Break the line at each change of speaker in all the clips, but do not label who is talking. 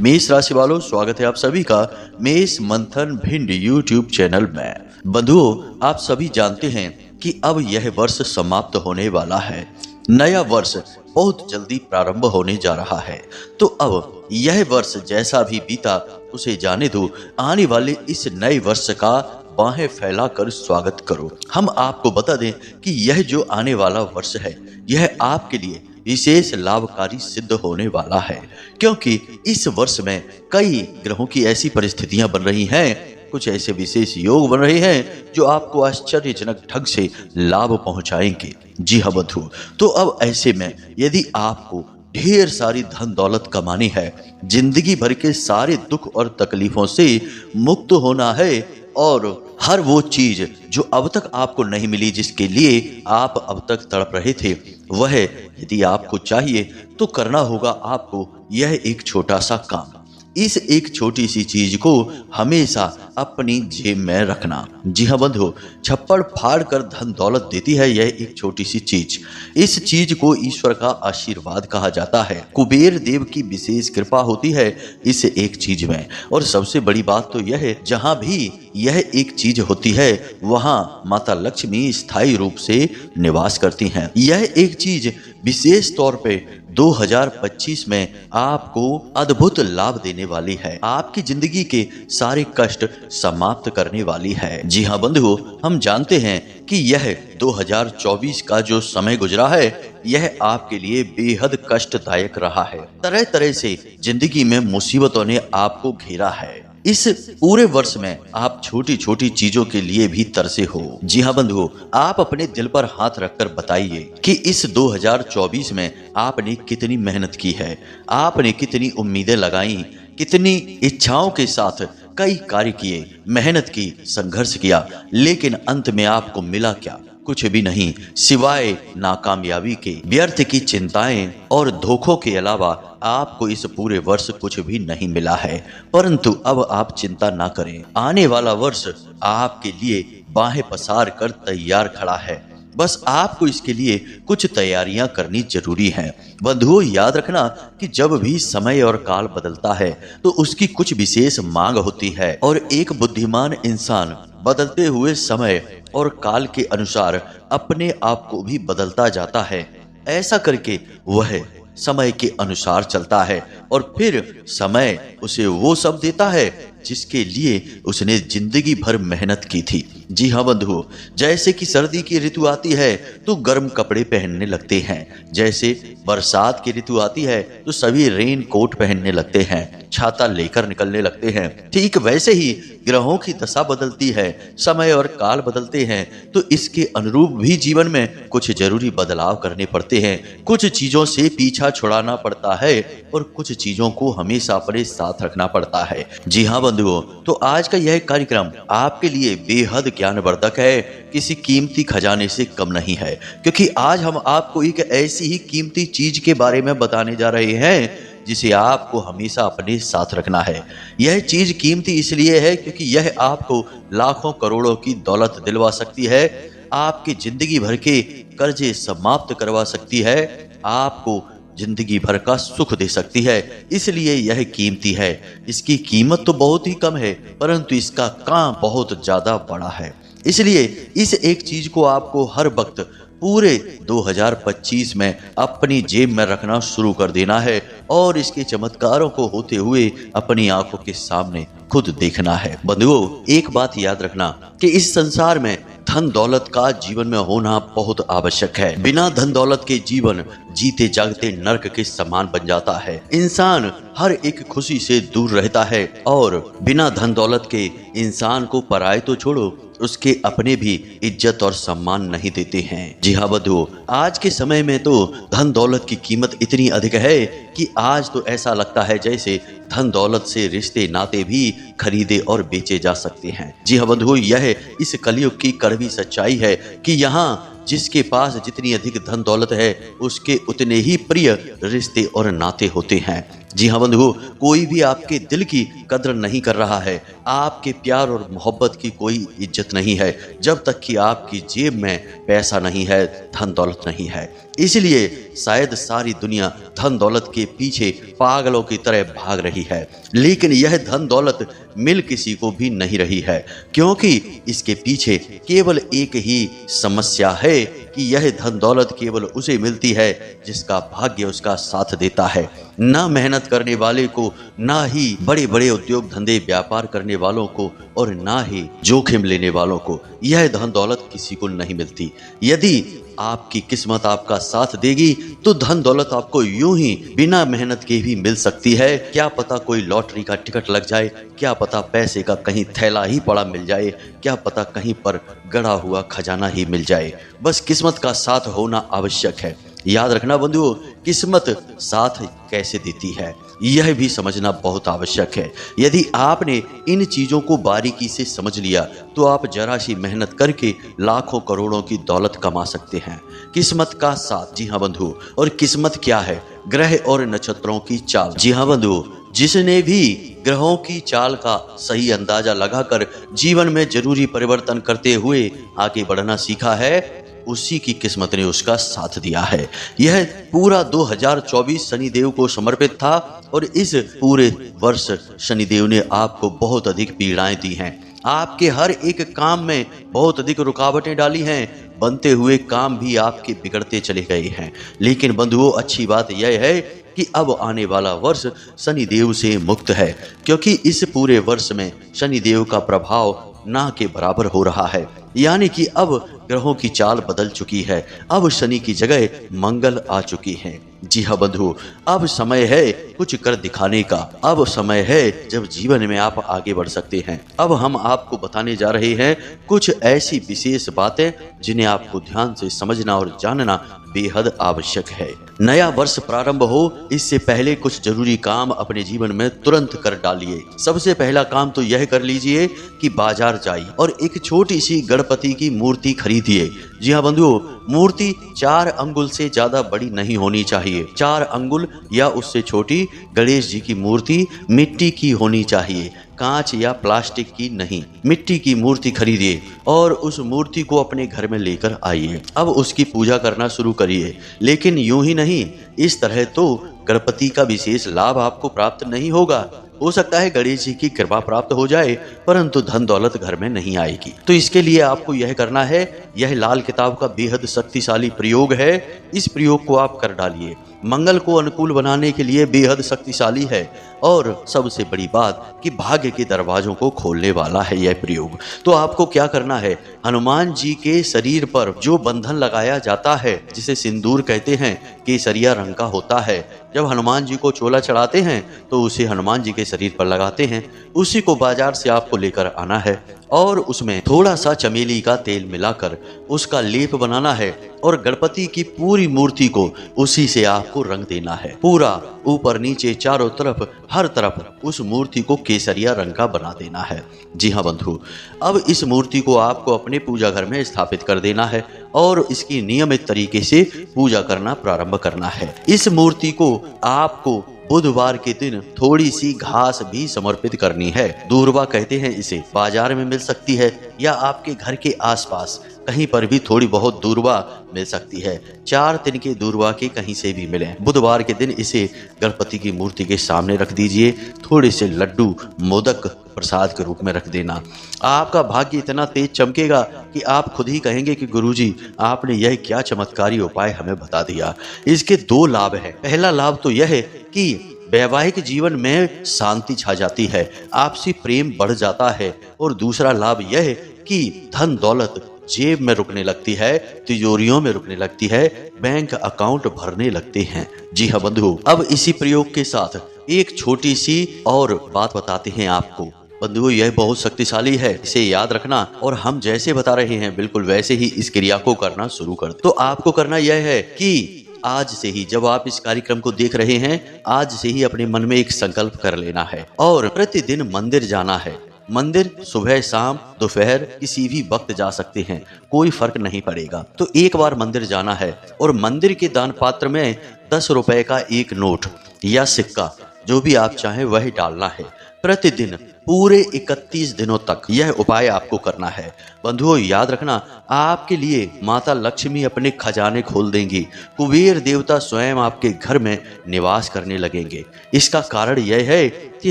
मेष राशि वालों, स्वागत है आप सभी का मेष मंथन भिंड यूट्यूब चैनल में। बंधुओं, आप सभी जानते हैं कि अब यह वर्ष समाप्त होने वाला है। नया वर्ष बहुत जल्दी प्रारंभ होने जा रहा है। तो अब यह वर्ष जैसा भी बीता उसे जाने दो। आने वाले इस नए वर्ष का बाहें फैलाकर स्वागत करो। हम आपको बता दें कि यह जो आने वाला वर्ष है, यह आपके लिए विशेष लाभकारी सिद्ध होने वाला है, क्योंकि इस वर्ष में कई ग्रहों की ऐसी परिस्थितियां बन रही हैं, कुछ ऐसे विशेष योग बन रहे हैं जो आपको आश्चर्यजनक ढंग से लाभ पहुंचाएंगे। जी हाँ बंधु, तो अब ऐसे में यदि आपको ढेर सारी धन दौलत कमानी है, जिंदगी भर के सारे दुख और तकलीफों से मुक्त होना है और हर वो चीज जो अब तक आपको नहीं मिली, जिसके लिए आप अब तक तड़प रहे थे, वह यदि आपको चाहिए तो करना होगा आपको यह एक छोटा सा काम। इस एक छोटी सी चीज को हमेशा अपनी जेब में रखना। जी हाँ बंधु, छप्पड़ फाड़ कर धन दौलत देती है यह एक छोटी सी चीज। इस चीज को ईश्वर का आशीर्वाद कहा जाता है। कुबेर देव की विशेष कृपा होती है इस एक चीज में। और सबसे बड़ी बात तो यह है, जहां भी यह एक चीज होती है वहां माता लक्ष्मी स्थायी रूप से निवास करती हैं। यह एक चीज विशेष तौर पे 2025 में आपको अद्भुत लाभ देने वाली है। आपकी जिंदगी के सारे कष्ट समाप्त करने वाली है। जी हाँ बंधुओं, हम जानते हैं कि यह 2024 का जो समय गुजरा है, यह आपके लिए बेहद कष्टदायक रहा है। तरह तरह से जिंदगी में मुसीबतों ने आपको घेरा है। इस पूरे वर्ष में आप छोटी छोटी चीजों के लिए भी तरसे हो। जी हाँ बंधुओं, आप अपने दिल पर हाथ रखकर बताइए कि इस 2024 में आपने कितनी मेहनत की है, आपने कितनी उम्मीदें लगाई, कितनी इच्छाओं के साथ कई कार्य किए, मेहनत की, संघर्ष किया, लेकिन अंत में आपको मिला क्या? कुछ भी नहीं, सिवाय नाकामयाबी के, व्यर्थ की चिंताएं और धोखों के अलावा आपको इस पूरे वर्ष कुछ भी नहीं मिला है। परंतु अब आप चिंता ना करें, आने वाला वर्ष आपके लिए बाहें पसार कर तैयार खड़ा है। बस आपको इसके लिए कुछ तैयारियां करनी जरूरी हैं। बंधुओं, याद रखना कि जब भी समय और काल बदलता है तो उसकी कुछ विशेष मांग होती है, और एक बुद्धिमान इंसान बदलते हुए समय और काल के अनुसार अपने आप को भी बदलता जाता है। ऐसा करके वह समय के अनुसार चलता है और फिर समय उसे वो सब देता है जिसके लिए उसने जिंदगी भर मेहनत की थी। जी हाँ बंधुओं, जैसे कि सर्दी की ऋतु आती है तो गर्म कपड़े पहनने लगते हैं, जैसे बरसात की ऋतु आती है तो सभी रेन कोट पहनने लगते हैं, छाता लेकर निकलने लगते हैं। ठीक वैसे ही ग्रहों की दशा बदलती है, समय और काल बदलते हैं, तो इसके अनुरूप भी जीवन में कुछ जरूरी बदलाव करने पड़ते हैं। कुछ चीजों से पीछा छुड़ाना पड़ता है और कुछ चीजों को हमेशा अपने साथ रखना पड़ता है। जी हाँ बंधुओं, तो आज का यह कार्यक्रम आपके लिए बेहद ज्ञानवर्धक है, किसी कीमती खजाने से कम नहीं है, क्योंकि आज हम आपको एक ऐसी ही कीमती चीज के बारे में बताने जा रहे हैं जिसे आपको हमेशा अपने साथ रखना है। यह चीज कीमती इसलिए है क्योंकि यह आपको लाखों करोड़ों की दौलत दिलवा सकती है, आपकी जिंदगी भर के कर्जे समाप्त करवा सकती है, आपको जिंदगी भर का सुख दे सकती है। इसलिए यह कीमती है। इसकी कीमत तो बहुत ही कम है, परंतु इसका काम बहुत ज्यादा बड़ा है। इसलिए इस एक चीज को आपको हर वक्त पूरे 2025 में अपनी जेब में रखना शुरू कर देना है और इसके चमत्कारों को होते हुए अपनी आंखों के सामने खुद देखना है। बंधुओं, एक बात याद रखना कि इस संसार में धन दौलत का जीवन में होना बहुत आवश्यक है। बिना धन दौलत के जीवन जीते जागते नर्क के समान बन जाता है। इंसान हर एक खुशी से दूर रहता है और बिना धन दौलत के इंसान को पराये तो छोड़ो, उसके अपने भी इज्जत और सम्मान नहीं देते हैं। जी हाँ बंधुओं, आज के समय में तो धन दौलत की कीमत इतनी अधिक है कि आज तो ऐसा लगता है जैसे धन दौलत से रिश्ते नाते भी खरीदे और बेचे जा सकते हैं। जी हाँ बंधुओं, यह इस कलयुग की कड़वी सच्चाई है कि यहाँ जिसके पास जितनी अधिक धन दौलत है उसके उतने ही प्रिय रिश्ते और नाते होते हैं। जी हाँ बंधुओं, कोई भी आपके दिल की कद्र नहीं कर रहा है, आपके प्यार और मोहब्बत की कोई इज्जत नहीं है जब तक कि आपकी जेब में पैसा नहीं है, धन दौलत नहीं है। इसलिए शायद सारी दुनिया धन दौलत के पीछे पागलों की तरह भाग रही है, लेकिन यह धन दौलत मिल किसी को भी नहीं रही है, क्योंकि इसके पीछे केवल एक ही समस्या है कि यह धन दौलत केवल उसे मिलती है जिसका भाग्य उसका साथ देता है। ना मेहनत करने वाले को, ना ही बड़े बड़े उद्योग धंधे व्यापार करने वालों को, और ना ही जोखिम लेने वालों को यह धन दौलत किसी को नहीं मिलती। यदि आपकी किस्मत आपका साथ देगी तो धन दौलत आपको यूं ही बिना मेहनत के भी मिल सकती है। क्या पता कोई लॉटरी का टिकट लग जाए, क्या पता पैसे का कहीं थैला ही पड़ा मिल जाए, क्या पता कहीं पर गड़ा हुआ खजाना ही मिल जाए। बस किस्मत का साथ होना आवश्यक है। याद रखना बंधुओं, किस्मत साथ कैसे देती है यह भी समझना बहुत आवश्यक है। यदि आपने इन चीज़ों को बारीकी से समझ लिया तो आप जरा सी मेहनत करके लाखों करोड़ों की दौलत कमा सकते हैं। किस्मत का साथ, जी हाँ बंधुओं। और किस्मत क्या है? ग्रह और नक्षत्रों की चाल। जी हाँ बंधुओं, जिसने भी ग्रहों की चाल का सही अंदाजा लगाकर जीवन में जरूरी परिवर्तन करते हुए आगे बढ़ना सीखा है, उसी की किस्मत ने उसका साथ दिया है। यह पूरा 2024 शनिदेव को समर्पित था और इस पूरे वर्ष शनिदेव ने आपको बहुत अधिक पीड़ाएं दी हैं। आपके हर एक काम में बहुत अधिक रुकावटें डाली हैं। बनते हुए काम भी आपके बिगड़ते चले गए हैं। लेकिन बंधुओं, अच्छी बात यह है कि अब आने वाला वर्ष शनिदेव से मुक्त है, क्योंकि इस पूरे वर्ष में शनिदेव का प्रभाव ना के बराबर हो रहा है। यानी कि अब ग्रहों की चाल बदल चुकी है। अब शनि की जगह मंगल आ चुकी है। जी हाँ बंधुओं, अब समय है कुछ कर दिखाने का। अब समय है जब जीवन में आप आगे बढ़ सकते हैं। अब हम आपको बताने जा रहे हैं कुछ ऐसी विशेष बातें जिन्हें आपको ध्यान से समझना और जानना बेहद आवश्यक है। नया वर्ष प्रारंभ हो इससे पहले कुछ जरूरी काम अपने जीवन में तुरंत कर डालिए। सबसे पहला काम तो यह कर लीजिए कि बाजार जाइए और एक छोटी सी गणपति की मूर्ति खरीदिए। जी हाँ बंधुओं, मूर्ति 4 अंगुल से ज्यादा बड़ी नहीं होनी चाहिए। 4 अंगुल या उससे छोटी गणेश जी की मूर्ति मिट्टी की होनी चाहिए, कांच या प्लास्टिक की नहीं। मिट्टी की मूर्ति खरीदिए और उस मूर्ति को अपने घर में लेकर आइए। अब उसकी पूजा करना शुरू करिए, लेकिन यूं ही नहीं, इस तरह तो गणपति का विशेष लाभ आपको प्राप्त नहीं होगा। हो सकता है गणेश जी की कृपा प्राप्त हो जाए, परंतु धन दौलत घर में नहीं आएगी। तो इसके लिए आपको यह करना है, यह लाल किताब का बेहद शक्तिशाली प्रयोग है। इस प्रयोग को आप कर डालिए। मंगल को अनुकूल बनाने के लिए बेहद शक्तिशाली है और सबसे बड़ी बात कि भाग्य के दरवाजों को खोलने वाला है यह प्रयोग। तो आपको क्या करना है, हनुमान जी के शरीर पर जो बंधन लगाया जाता है, जिसे सिंदूर कहते हैं, केसरिया रंग का होता है। जब हनुमान जी को चोला चढ़ाते हैं तो उसे हनुमान जी के शरीर पर लगाते हैं। उसी को बाजार से आपको लेकर आना है और उसमें थोड़ा सा चमेली का तेल मिलाकर उसका लेप बनाना है और गणपति की पूरी मूर्ति को उसी से आपको रंग देना है। पूरा ऊपर नीचे चारों तरफ हर तरफ उस मूर्ति को केसरिया रंग का बना देना है। जी हाँ बंधु, अब इस मूर्ति को आपको अपने पूजा घर में स्थापित कर देना है और इसकी नियमित तरीके से पूजा करना प्रारंभ करना है। इस मूर्ति को आपको बुधवार के दिन थोड़ी सी घास भी समर्पित करनी है। दूर्वा कहते हैं इसे। बाजार में मिल सकती है या आपके घर के आसपास कहीं पर भी थोड़ी बहुत दूर्वा मिल सकती है। 4 तिनके दूर्वा के कहीं से भी मिले। बुधवार के दिन इसे गणपति की मूर्ति के सामने रख दीजिए। थोड़े से लड्डू मोदक प्रसाद के रूप में रख देना। आपका भाग्य इतना तेज चमकेगा कि आप खुद ही कहेंगे कि गुरुजी, आपने यह क्या चमत्कारी उपाय हमें बता दिया। इसके 2 लाभ हैं। पहला लाभ तो यह है कि वैवाहिक जीवन में शांति छा जाती है, आपसी प्रेम बढ़ जाता है। और दूसरा लाभ यह है कि धन दौलत जेब में रुकने लगती है, तिजोरियों में रुकने लगती है, बैंक अकाउंट भरने लगते हैं। जी हाँ बंधु, अब इसी प्रयोग के साथ एक छोटी सी और बात बताते हैं आपको। बंधुओं, यह बहुत शक्तिशाली है, इसे याद रखना और हम जैसे बता रहे हैं बिल्कुल वैसे ही इस क्रिया को करना शुरू कर। तो आपको करना यह है कि आज से ही, जब आप इस कार्यक्रम को देख रहे हैं, आज से ही अपने मन में एक संकल्प कर लेना है और प्रतिदिन मंदिर जाना है। मंदिर सुबह शाम दोपहर किसी भी वक्त जा सकते हैं, कोई फर्क नहीं पड़ेगा। तो एक बार मंदिर जाना है और मंदिर के दान पात्र में 10 रुपए का एक नोट या सिक्का जो भी आप चाहें वही डालना है। प्रतिदिन पूरे 31 दिनों तक यह उपाय आपको करना है। बंधुओं, याद रखना, आपके लिए माता लक्ष्मी अपने खजाने खोल देंगी। कुबेर देवता स्वयं आपके घर में निवास करने लगेंगे। इसका कारण यह है कि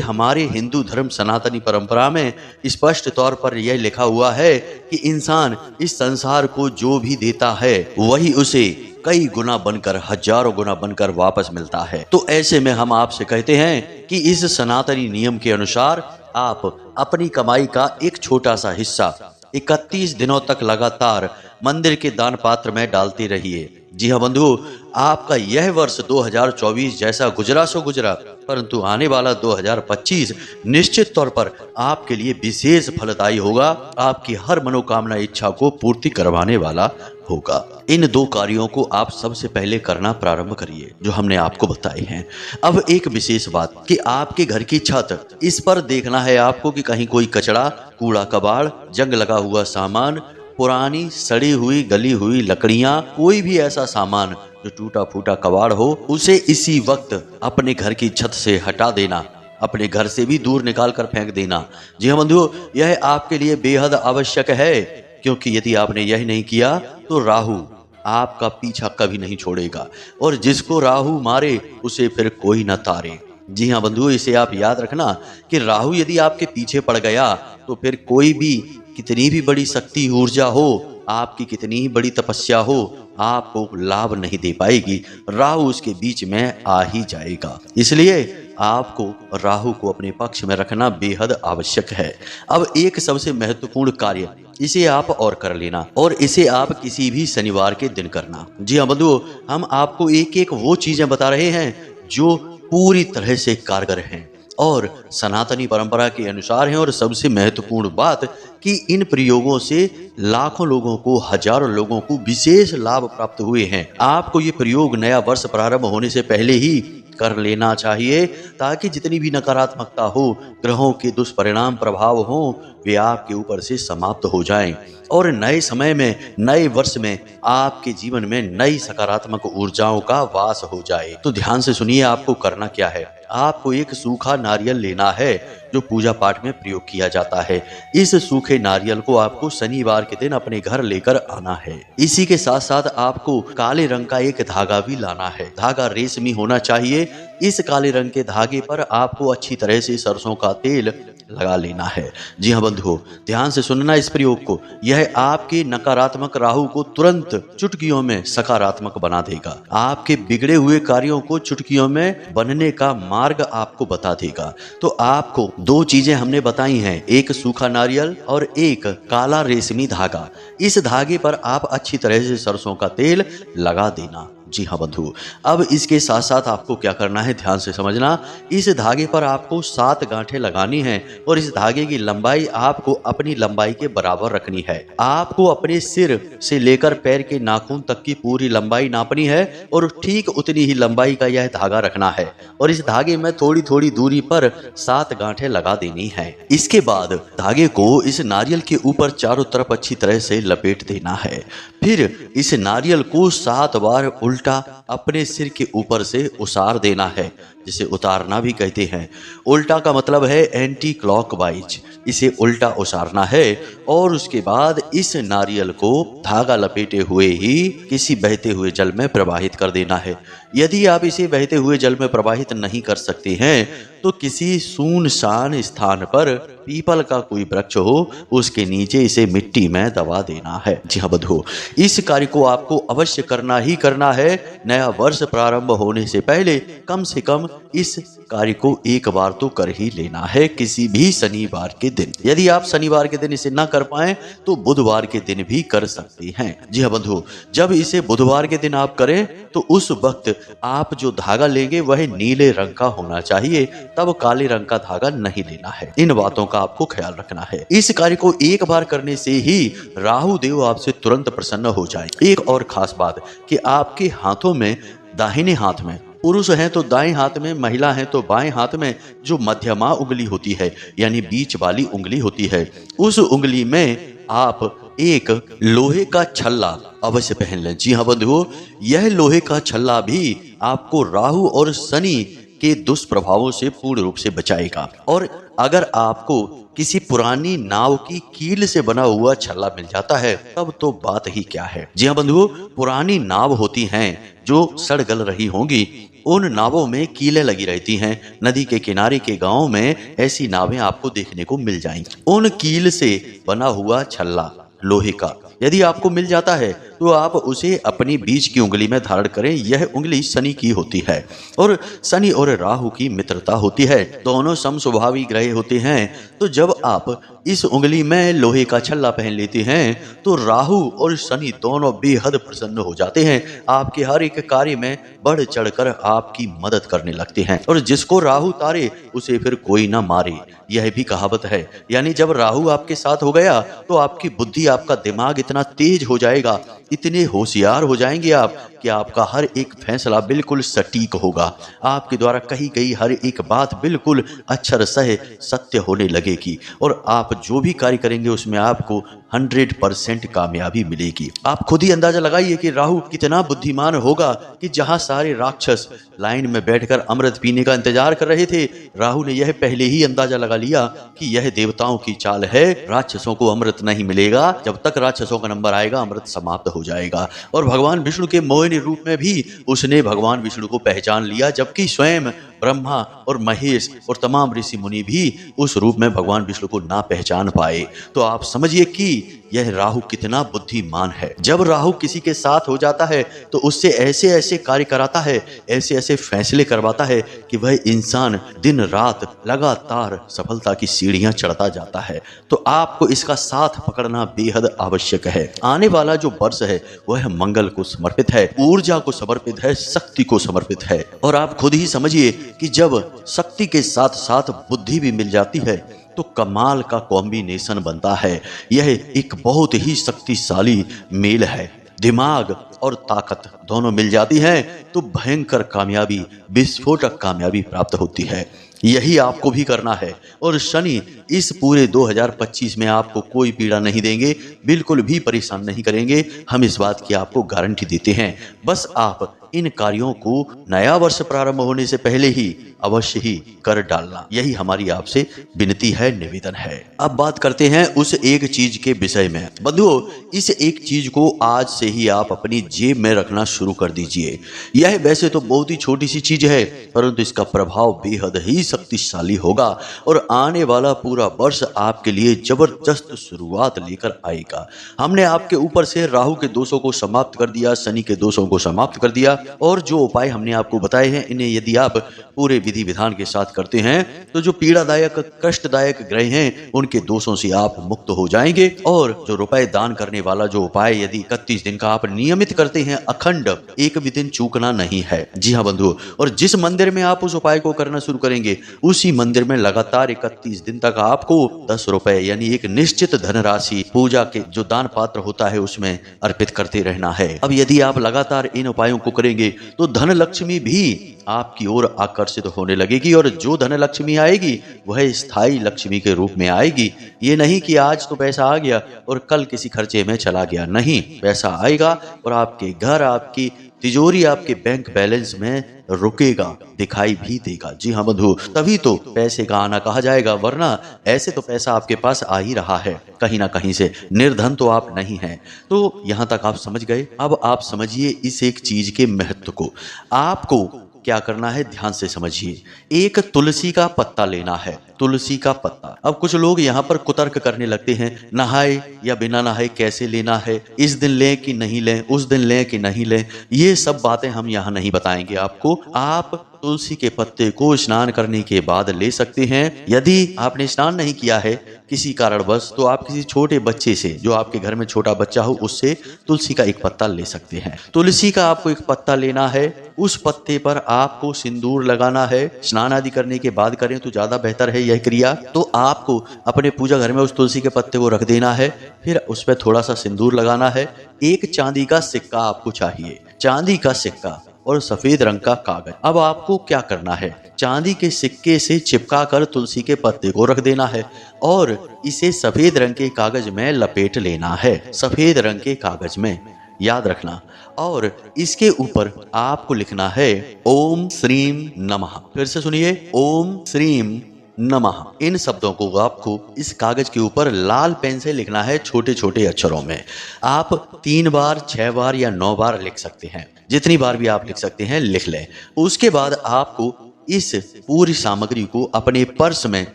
हमारे हिंदू धर्म सनातनी परंपरा में स्पष्ट तौर पर यह लिखा हुआ है कि इंसान इस संसार को जो भी देता है वही उसे कई गुना बनकर, हजारों गुना बनकर वापस मिलता है। तो ऐसे में हम आपसे कहते हैं कि इस सनातनी नियम के अनुसार आप अपनी कमाई का एक छोटा सा हिस्सा 31 दिनों तक लगातार मंदिर के दान पात्र में डालते रहिए। जी हाँ बंधुओं, आपका यह वर्ष 2024 जैसा गुजरा सो गुजरा, परंतु आने वाला 2025 निश्चित तौर पर आपके लिए विशेष फलदायी होगा। आपकी हर मनोकामना इच्छा को पूर्ति करवाने वाला होगा। इन 2 कार्यों को आप सबसे पहले करना प्रारंभ करिए जो हमने आपको बताए हैं। अब एक विशेष बात कि आपके घर की छत, इस पर देखना है आपको कि कहीं कोई कचरा, कूड़ा कबाड़, जंग लगा हुआ सामान, पुरानी सड़ी हुई गली हुई लकड़ियां, कोई भी ऐसा सामान जो टूटा फूटा कबाड़ हो, उसे इसी वक्त अपने घर की छत से हटा देना, अपने घर से भी दूर निकाल कर फेंक देना। जी हाँ बंधुओं, यह आपके लिए बेहद आवश्यक है, क्योंकि यदि आपने यह नहीं किया तो राहु आपका पीछा कभी नहीं छोड़ेगा, और जिसको राहु मारे उसे फिर कोई न तारे। जी हाँ बंधुओं, इसे आप याद रखना कि राहु यदि आपके पीछे पड़ गया तो फिर कोई भी कितनी भी बड़ी शक्ति ऊर्जा हो, आपकी कितनी ही बड़ी तपस्या हो, आपको लाभ नहीं दे पाएगी। राहु उसके बीच में आ ही जाएगा। इसलिए आपको राहु को अपने पक्ष में रखना बेहद आवश्यक है। अब एक सबसे महत्वपूर्ण कार्य, इसे आप और कर लेना, और इसे आप किसी भी शनिवार के दिन करना। जी हाँ बंधुओं, हम आपको एक एक वो चीजें बता रहे हैं जो पूरी तरह से कारगर हैं और सनातनी परंपरा के अनुसार हैं। और सबसे महत्वपूर्ण बात कि इन प्रयोगों से लाखों लोगों को, हजारों लोगों को विशेष लाभ प्राप्त हुए हैं। आपको ये प्रयोग नया वर्ष प्रारंभ होने से पहले ही कर लेना चाहिए, ताकि जितनी भी नकारात्मकता हो, ग्रहों के दुष्परिणाम प्रभाव हो, वे आपके ऊपर से समाप्त हो जाएं और नए समय में, नए वर्ष में आपके जीवन में नई सकारात्मक ऊर्जाओं का वास हो जाए। तो ध्यान से सुनिए, आपको करना क्या है। आपको एक सूखा नारियल लेना है जो पूजा पाठ में प्रयोग किया जाता है। इस सूखे नारियल को आपको शनिवार के दिन अपने घर लेकर आना है। इसी के साथ साथ आपको काले रंग का एक धागा भी लाना है। धागा रेशमी होना चाहिए। इस काले रंग के धागे पर आपको अच्छी तरह से सरसों का तेल लगा लेना है। जी हाँ बंधुओं, ध्यान से सुनना इस प्रयोग को। यह आपके नकारात्मक राहु को तुरंत चुटकियों में सकारात्मक बना देगा। आपके बिगड़े हुए कार्यों को चुटकियों में बनने का मार्ग आपको बता देगा। तो आपको 2 चीजें हमने बताई हैं, एक सूखा नारियल और एक काला रेशमी धागा। इस धागे पर आप अच्छी तरह से सरसों का तेल लगा देना। जी हाँ बंधु, अब इसके साथ साथ आपको क्या करना है, ध्यान से समझना। इस धागे पर आपको 7 गांठें लगानी हैं और इस धागे की लंबाई आपको अपनी लंबाई के बराबर रखनी है। आपको अपने सिर से लेकर पैर के नाखून तक की पूरी लंबाई नापनी है और ठीक उतनी ही लंबाई का यह धागा रखना है और इस धागे में थोड़ी थोड़ी दूरी पर 7 गांठें लगा देनी है। इसके बाद धागे को इस नारियल के ऊपर चारों तरफ अच्छी तरह से लपेट देना है। फिर इस नारियल को 7 बार उल्टा अपने सिर के ऊपर से उसार देना है, जिसे उतारना भी कहते हैं। उल्टा का मतलब है एंटी क्लॉकवाइज। इसे उल्टा उसारना है और उसके बाद इस नारियल को धागा लपेटे हुए ही किसी बहते हुए जल में प्रवाहित कर देना है। यदि आप इसे बहते हुए जल में प्रवाहित नहीं कर सकते हैं तो किसी सुनसान स्थान पर पीपल का कोई वृक्ष हो, उसके नीचे इसे मिट्टी में दबा देना है। जी हाँ बंधुओं, इस कार्य को आपको अवश्य करना ही करना है। नया वर्ष प्रारंभ होने से पहले कम से कम इस कार्य को एक बार तो कर ही लेना है, किसी भी शनिवार के दिन। यदि आप शनिवार के दिन इसे ना कर पाए तो बुधवार के दिन भी कर सकते हैं। जी हाँ बंधुओं, जब इसे बुधवार के दिन आप करें तो उस वक्त आप जो धागा लेंगे वह नीले रंग का होना चाहिए, तब काले रंग का धागा नहीं लेना है। इन बातों का आपको ख्याल रखना है। इस कार्य को एक बार करने से ही राहु देव आपसे तुरंत प्रसन्न हो जाए। एक और खास बात कि आपके हाथों में, दाहिने हाथ में पुरुष हैं तो दाएं हाथ में, महिला हैं तो बाएं हाथ में जो मध्यमा उंगली होती है, यानी बीच वाली उंगली होती है, उस उंगली में आप एक लोहे का छल्ला अवश्य पहन लें। जी हाँ बंधुओं, यह लोहे का छल्ला भी आपको राहु और शनि के दुष्प्रभावों से पूर्ण रूप से बचाएगा। और अगर आपको किसी पुरानी नाव की कील से बना हुआ छल्ला मिल जाता है तब तो बात ही क्या है। जी हाँ बंधुओं, पुरानी नाव होती हैं जो सड़ गल रही होंगी, उन नावों में कीलें लगी रहती हैं। नदी के किनारे के गांव में ऐसी नावें आपको देखने को मिल जाएंगी। उन कील से बना हुआ छल्ला लोहे का यदि आपको मिल जाता है तो आप उसे अपनी बीच की उंगली में धारण करें। यह उंगली शनि की होती है और शनि और राहु की मित्रता होती है। दोनों समस्वभावी ग्रह होते हैं। तो जब आप इस उंगली में लोहे का छल्ला पहन लेते हैं तो राहु और शनि दोनों बेहद प्रसन्न हो जाते हैं। आपके हर एक कार्य में बढ़ चढ़कर आपकी मदद करने लगते हैं और जिसको राहु तारे उसे फिर कोई ना मारे, यह भी कहावत है। यानी जब राहु आपके साथ हो गया तो आपकी बुद्धि, आपका दिमाग इतना तेज हो जाएगा, इतने होशियार हो जाएंगे आप कि आपका हर एक फैसला बिल्कुल सटीक होगा। आपके द्वारा कही गई हर एक बात बिल्कुल अक्षर सह सत्य होने लगेगी और आप जो भी कार्य करेंगे उसमें आपको 100% कामयाबी मिलेगी। आप खुद ही अंदाजा लगाइए कि राहु कितना बुद्धिमान होगा कि जहां सारे राक्षस लाइन में बैठकर अमृत पीने का इंतजार कर रहे थे, राहु ने यह पहले ही अंदाजा लगा लिया कि यह देवताओं की चाल है, राक्षसों को अमृत नहीं मिलेगा। जब तक राक्षसों का नंबर आएगा अमृत समाप्त हो जाएगा। और भगवान विष्णु के मोहिनी रूप में भी उसने भगवान विष्णु को पहचान लिया, जबकि स्वयं ब्रह्मा और महेश और तमाम ऋषि मुनि भी उस रूप में भगवान विष्णु को ना पहचान पाए। तो आप समझिए कि यह राहु कितना बुद्धिमान है। जब राहु किसी के साथ हो जाता है तो उससे ऐसे ऐसे कार्य कराता है, ऐसे ऐसे फैसले करवाता है कि वह इंसान दिन रात लगातार सफलता की सीढ़ियां चढ़ता जाता है। तो आपको इसका साथ पकड़ना बेहद आवश्यक है। आने वाला जो वर्ष है वह मंगल को समर्पित है, ऊर्जा को समर्पित है, शक्ति को समर्पित है। और आप खुद ही समझिए कि जब शक्ति के साथ साथ बुद्धि भी मिल जाती है तो कमाल का कॉम्बिनेशन बनता है। यह एक बहुत ही शक्तिशाली मेल है। दिमाग और ताकत दोनों मिल जाती हैं तो भयंकर कामयाबी, विस्फोटक कामयाबी प्राप्त होती है। यही आपको भी करना है। और शनि इस पूरे 2025 में आपको कोई पीड़ा नहीं देंगे, बिल्कुल भी परेशान नहीं करेंगे। हम इस बात की आपको गारंटी देते हैं। बस आप इन कार्यों को नया वर्ष प्रारंभ होने से पहले ही अवश्य ही कर डालना, यही हमारी आपसे विनती है, निवेदन है। अब बात करते हैं उस एक चीज के विषय में। बंधुओं, इस एक चीज को आज से ही आप अपनी जेब में रखना शुरू कर दीजिए। यह वैसे तो बहुत ही छोटी सी चीज है, परंतु इसका प्रभाव बेहद ही शक्तिशाली होगा और आने वाला पूरा वर्ष आपके लिए जबरदस्त शुरुआत लेकर आएगा। हमने आपके ऊपर से राहु के दोषों को समाप्त कर दिया, शनि के दोषों को समाप्त कर दिया और जो उपाय हमने आपको बताए हैं इन्हें यदि आप पूरे विधि विधान के साथ करते हैं तो जो पीड़ादायक, कष्टदायक ग्रह हैं उनके दोषों से आप मुक्त हो जाएंगे। और जो रुपए दान करने वाला जो उपाय यदि 31 दिन का आप नियमित करते हैं, अखंड, एक भी दिन चूकना नहीं है। जी हाँ बंधुओं, और जिस मंदिर में आप उस उपाय को करना शुरू करेंगे उसी मंदिर में लगातार 31 दिन तक आपको 10 रुपए यानी एक निश्चित धनराशि पूजा के जो दान पात्र होता है उसमें अर्पित करते रहना है। अब यदि आप लगातार इन उपायों को करेंगे तो धन लक्ष्मी भी आपकी ओर आकर्षित होने लगेगी और जो धन लक्ष्मी आएगी वह स्थायी लक्ष्मी के रूप में आएगी। ये नहीं कि आज तो पैसा आ गया और कल किसी खर्चे में चला गया, नहीं, पैसा आएगा और आपके घर, आपकी तिजोरी, आपके बैंक बैलेंस में रुकेगा, दिखाई भी देगा। जी हाँ बंधु, तभी तो पैसे का आना कहा जाएगा, वरना ऐसे तो पैसा आपके पास आ ही रहा है कहीं ना कहीं से। निर्धन तो आप नहीं हैं। तो यहाँ तक आप समझ गए। अब आप समझिए इस एक चीज के महत्व को। आपको क्या करना है, ध्यान से समझिए। एक तुलसी का पत्ता लेना है, तुलसी का पत्ता। अब कुछ लोग यहाँ पर कुतर्क करने लगते हैं, नहाए या बिना नहाए कैसे लेना है, इस दिन लें कि नहीं लें, उस दिन लें कि नहीं लें। ये सब बातें हम यहाँ नहीं बताएंगे आपको। आप तुलसी के पत्ते को स्नान करने के बाद ले सकते हैं। यदि आपने स्नान नहीं किया है किसी कारणवश तो आप किसी छोटे बच्चे से, जो आपके घर में छोटा बच्चा हो, उससे तुलसी का एक पत्ता ले सकते हैं। तुलसी का आपको एक पत्ता लेना है, उस पत्ते पर आपको सिंदूर लगाना है। स्नान आदि करने के बाद करें तो ज्यादा बेहतर है यह क्रिया। तो आपको अपने पूजा घर में उस तुलसी के पत्ते को रख देना है, फिर उस पर थोड़ा सा सिंदूर लगाना है। एक चांदी का सिक्का आपको चाहिए, चांदी का सिक्का और सफेद रंग का कागज। अब आपको क्या करना है, चांदी के सिक्के से चिपका कर तुलसी के पत्ते को रख देना है और इसे सफेद रंग के कागज में लपेट लेना है। सफेद रंग के कागज में याद रखना। और इसके ऊपर आपको लिखना है ओम श्रीम नमः। फिर से सुनिए, ओम श्रीम नमः। इन शब्दों को आपको इस कागज के ऊपर लाल पेन से लिखना है, छोटे छोटे अक्षरों में। आप 3 बार, 6 बार या 9 बार लिख सकते हैं, जितनी बार भी आप लिख सकते हैं लिख लें। उसके बाद आपको इस पूरी सामग्री को अपने पर्स में,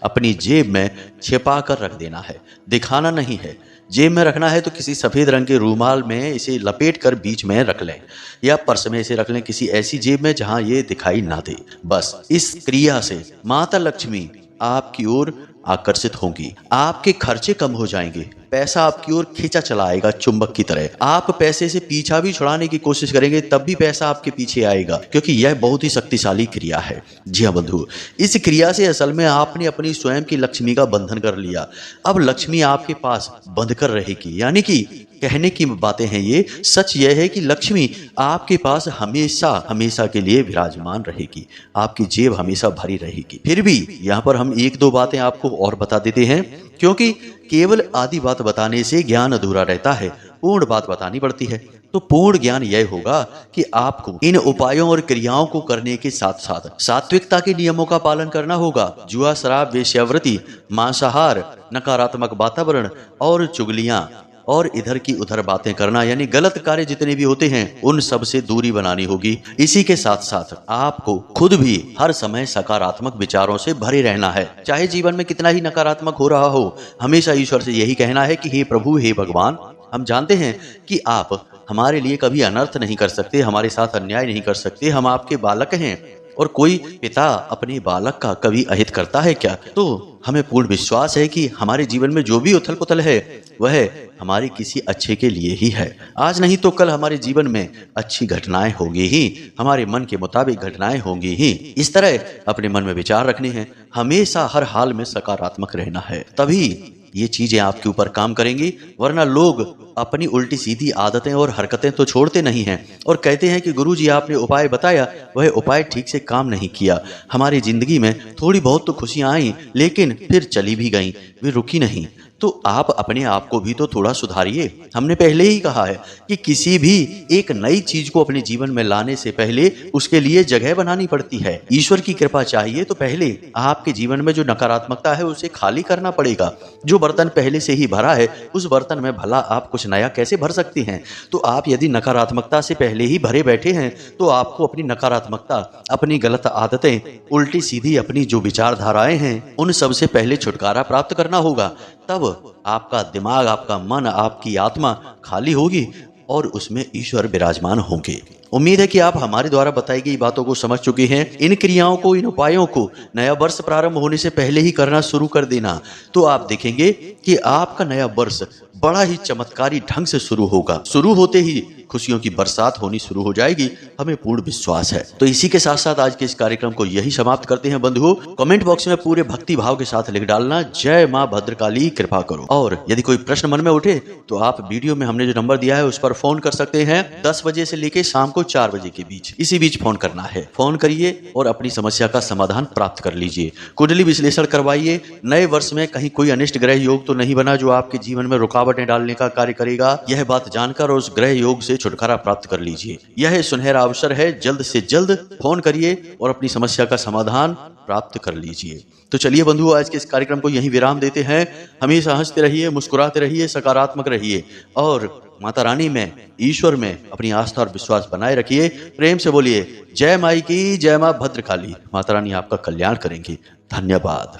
अपनी जेब में छिपा कर रख देना है, दिखाना नहीं है। जेब में रखना है तो किसी सफ़ेद रंग के रूमाल में इसे लपेट कर बीच में रख लें, या पर्स में इसे रख लें, किसी ऐसी जेब में जहां ये दिखाई ना दे। बस इस क्रिया से माता लक्ष्मी आपकी ओर आकर्षित होंगी, आपके खर्चे कम हो जाएंगे, पैसा आपकी ओर खींचा चला आएगा चुंबक की तरह। आप पैसे से पीछा भी छुड़ाने की कोशिश करेंगे तब भी पैसा आपके पीछे आएगा, क्योंकि यह बहुत ही शक्तिशाली क्रिया है। जी हाँ बंधु, इस क्रिया से असल में आपने अपनी स्वयं की लक्ष्मी का बंधन कर लिया। अब लक्ष्मी आपके पास बंध कर रहेगी, यानी कि कहने की बातें हैं ये, सच यह है कि लक्ष्मी आपके पास हमेशा हमेशा के लिए विराजमान रहेगी, आपकी जेब हमेशा भरी रहेगी। फिर भी यहाँ पर हम 1-2 बातें आपको और बता देते हैं, क्योंकि केवल आधी बात बताने से ज्ञान अधूरा रहता है, पूर्ण बात बतानी पड़ती है। तो पूर्ण ज्ञान यह होगा कि आपको इन उपायों और क्रियाओं को करने के साथ साथ सात्विकता के नियमों का पालन करना होगा। जुआ, शराब, वेश्यावृत्ति, मांसाहार, नकारात्मक वातावरण और चुगलियां और इधर की उधर बातें करना, यानी गलत कार्य जितने भी होते हैं उन सब से दूरी बनानी होगी। इसी के साथ साथ आपको खुद भी हर समय सकारात्मक विचारों से भरे रहना है। चाहे जीवन में कितना ही नकारात्मक हो रहा हो, हमेशा ईश्वर से यही कहना है कि हे प्रभु, हे भगवान, हम जानते हैं कि आप हमारे लिए कभी अनर्थ नहीं कर सकते, हमारे साथ अन्याय नहीं कर सकते, हम आपके बालक हैं, और कोई पिता अपने बालक का कभी अहित करता है क्या? तो हमें पूर्ण विश्वास है कि हमारे जीवन में जो भी उथल पुथल है वह हमारे किसी अच्छे के लिए ही है। आज नहीं तो कल हमारे जीवन में अच्छी घटनाएं होंगी ही, हमारे मन के मुताबिक घटनाएं होंगी ही। इस तरह अपने मन में विचार रखने हैं, हमेशा हर हाल में सकारात्मक रहना है, तभी ये चीजें आपके ऊपर काम करेंगी। वरना लोग अपनी उल्टी सीधी आदतें और हरकतें तो छोड़ते नहीं हैं और कहते हैं कि गुरुजी आपने उपाय बताया, वह उपाय ठीक से काम नहीं किया, हमारी जिंदगी में थोड़ी बहुत तो खुशियां आई लेकिन फिर चली भी गईं, वे रुकी नहीं। तो आप अपने आप को भी तो थोड़ा सुधारिए। हमने पहले ही कहा है कि किसी भी एक नई चीज को अपने जीवन में लाने से पहले उसके लिए जगह बनानी पड़ती है। ईश्वर की कृपा चाहिए तो पहले आपके जीवन में जो नकारात्मकता है उसे खाली करना पड़ेगा। जो बर्तन पहले से ही भरा है उस बर्तन में भला आप कुछ नया कैसे भर सकते हैं? तो आप यदि नकारात्मकता से पहले ही भरे बैठे हैं तो आपको अपनी नकारात्मकता, अपनी गलत आदतें, उल्टी सीधी अपनी जो विचारधाराएं हैं उन सब से पहले छुटकारा प्राप्त करना होगा। तब आपका दिमाग, आपका मन, आपकी आत्मा खाली होगी और उसमें ईश्वर विराजमान होंगे। उम्मीद है कि आप हमारे द्वारा बताई गई बातों को समझ चुके हैं। इन क्रियाओं को, इन उपायों को नया वर्ष प्रारंभ होने से पहले ही करना शुरू कर देना, तो आप देखेंगे कि आपका नया वर्ष बड़ा ही चमत्कारी ढंग से शुरू होगा। शुरू होते ही खुशियों की बरसात होनी शुरू हो जाएगी, हमें पूर्ण विश्वास है। तो इसी के साथ साथ आज के इस कार्यक्रम को यही समाप्त करते हैं बंधुओं। कमेंट बॉक्स में पूरे भक्ति भाव के साथ लिख डालना, जय माँ भद्रकाली कृपा करो। और यदि कोई प्रश्न मन में उठे तो आप वीडियो में हमने जो नंबर दिया है उस पर फोन कर सकते हैं। 10 बजे से लेकर शाम को 4 बजे के बीच, इसी बीच फोन करना है। फोन करिए और अपनी समस्या का समाधान प्राप्त कर लीजिए। कुंडली विश्लेषण करवाइए। नए वर्ष में कहीं कोई अनिष्ट ग्रह योग तो नहीं बना जो आपके जीवन में रुकावटें डालने का कार्य करेगा? यह बात जानकर और उस ग्रह योग से छुटकारा प्राप्त कर लीजिए। यह सुनहरा अवसर है, जल्द से जल्द फोन करिए और अपनी समस्या का समाधान प्राप्त कर लीजिए। तो चलिए बंधुओं, आज के इस कार्यक्रम को यहीं विराम देते हैं। हमेशा हंसते रहिए, मुस्कुराते रहिए, सकारात्मक रहिए और माता रानी में, ईश्वर में अपनी आस्था और विश्वास बनाए रखिए। प्रेम से बोलिए जय माई की, जय मां भद्रकाली। माता रानी आपका कल्याण करेंगी। धन्यवाद।